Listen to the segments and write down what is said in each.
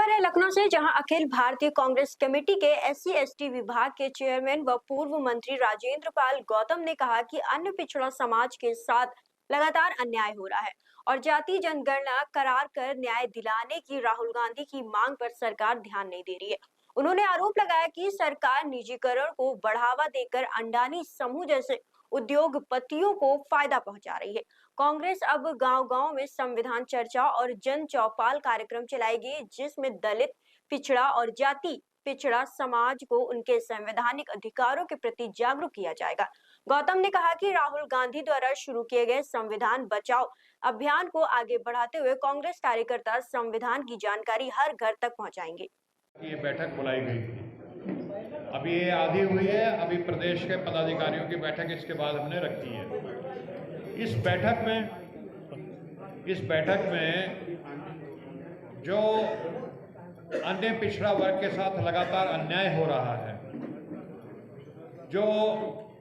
खबर है लखनऊ से, जहां अखिल भारतीय कांग्रेस कमेटी के एससी एसटी विभाग के चेयरमैन व पूर्व मंत्री राजेंद्र पाल गौतम ने कहा कि अन्य पिछड़ा समाज के साथ लगातार अन्याय हो रहा है और जाति जनगणना करार कर न्याय दिलाने की राहुल गांधी की मांग पर सरकार ध्यान नहीं दे रही है। उन्होंने आरोप लगाया कि सरकार निजीकरण को बढ़ावा देकर अंडानी समूह जैसे उद्योगपतियों को फायदा पहुंचा रही है। कांग्रेस अब गांव-गांव में संविधान चर्चा और जन चौपाल कार्यक्रम चलाएगी, जिसमें दलित, पिछड़ा और जाति पिछड़ा समाज को उनके संवैधानिक अधिकारों के प्रति जागरूक किया जाएगा। गौतम ने कहा कि राहुल गांधी द्वारा शुरू किए गए संविधान बचाओ अभियान को आगे बढ़ाते हुए कांग्रेस कार्यकर्ता संविधान की जानकारी हर घर तक पहुंचाएंगे। ये बैठक बुलाई गई थी, अभी ये आधी हुई है। अभी प्रदेश के पदाधिकारियों की बैठक इसके बाद हमने रखी है। इस बैठक में जो अन्य पिछड़ा वर्ग के साथ लगातार अन्याय हो रहा है, जो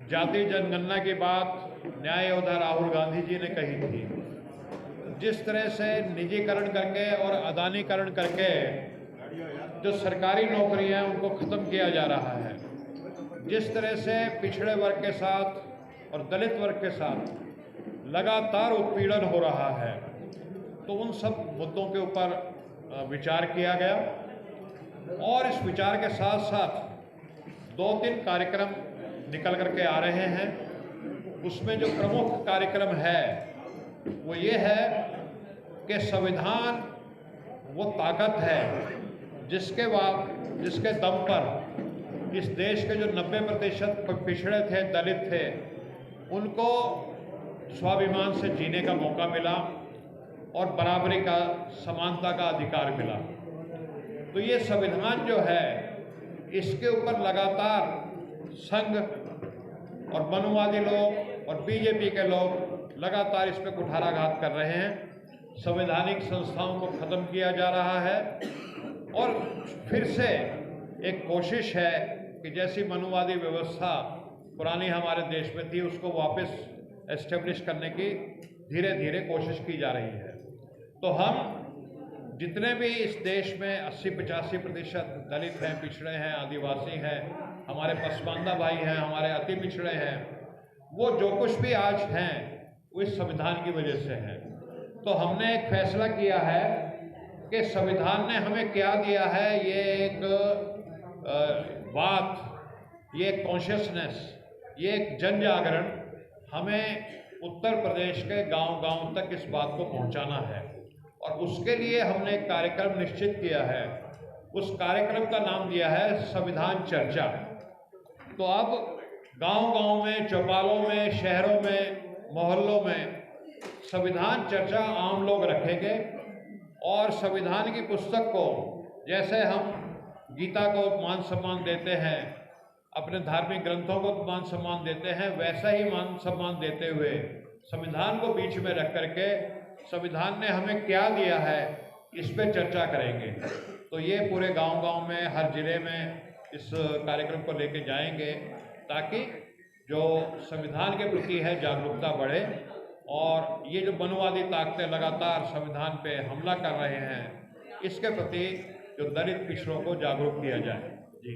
जाति जनगणना की बात न्याय योद्धा राहुल गांधी जी ने कही थी, जिस तरह से निजीकरण करके और अदानीकरण करके जो सरकारी नौकरियां हैं उनको ख़त्म किया जा रहा है, जिस तरह से पिछड़े वर्ग के साथ और दलित वर्ग के साथ लगातार उत्पीड़न हो रहा है, तो उन सब मुद्दों के ऊपर विचार किया गया। और इस विचार के साथ साथ 2-3 कार्यक्रम निकल करके आ रहे हैं। उसमें जो प्रमुख कार्यक्रम है वो ये है कि संविधान वो ताकत है जिसके दम पर इस देश के जो 90% पिछड़े थे, दलित थे, उनको स्वाभिमान से जीने का मौका मिला और बराबरी का, समानता का अधिकार मिला। तो ये संविधान जो है, इसके ऊपर लगातार संघ और मनुवादी लोग और बीजेपी के लोग लगातार इस पर कुठाराघात कर रहे हैं। संवैधानिक संस्थाओं को ख़त्म किया जा रहा है और फिर से एक कोशिश है कि जैसी मनुवादी व्यवस्था पुरानी हमारे देश में थी, उसको वापस एस्टेब्लिश करने की धीरे धीरे कोशिश की जा रही है। तो हम जितने भी इस देश में 80-85% दलित हैं, पिछड़े हैं, आदिवासी हैं, हमारे पसमानदा भाई हैं, हमारे अति पिछड़े हैं, वो जो कुछ भी आज हैं वो इस संविधान की वजह से हैं। तो हमने एक फैसला किया है कि संविधान ने हमें क्या दिया है, ये एक बात, ये एक कॉन्शियसनेस, ये एक जन जागरण हमें उत्तर प्रदेश के गांव-गांव तक इस बात को पहुंचाना है। और उसके लिए हमने एक कार्यक्रम निश्चित किया है। उस कार्यक्रम का नाम दिया है संविधान चर्चा। तो अब गांव-गांव में, चौपालों में, शहरों में, मोहल्लों में संविधान चर्चा आम लोग रखेंगे और संविधान की पुस्तक को, जैसे हम गीता को मान सम्मान देते हैं, अपने धार्मिक ग्रंथों को मान सम्मान देते हैं, वैसा ही मान सम्मान देते हुए संविधान को बीच में रख करके संविधान ने हमें क्या दिया है इस पे चर्चा करेंगे। तो ये पूरे गांव-गांव में, हर जिले में इस कार्यक्रम को लेके जाएंगे ताकि जो संविधान के प्रति है जागरूकता बढ़े और ये जो मनुवादी ताकतें लगातार संविधान पे हमला कर रहे हैं, इसके प्रति जो दलित पिछड़ों को जागरूक किया जाए। जी।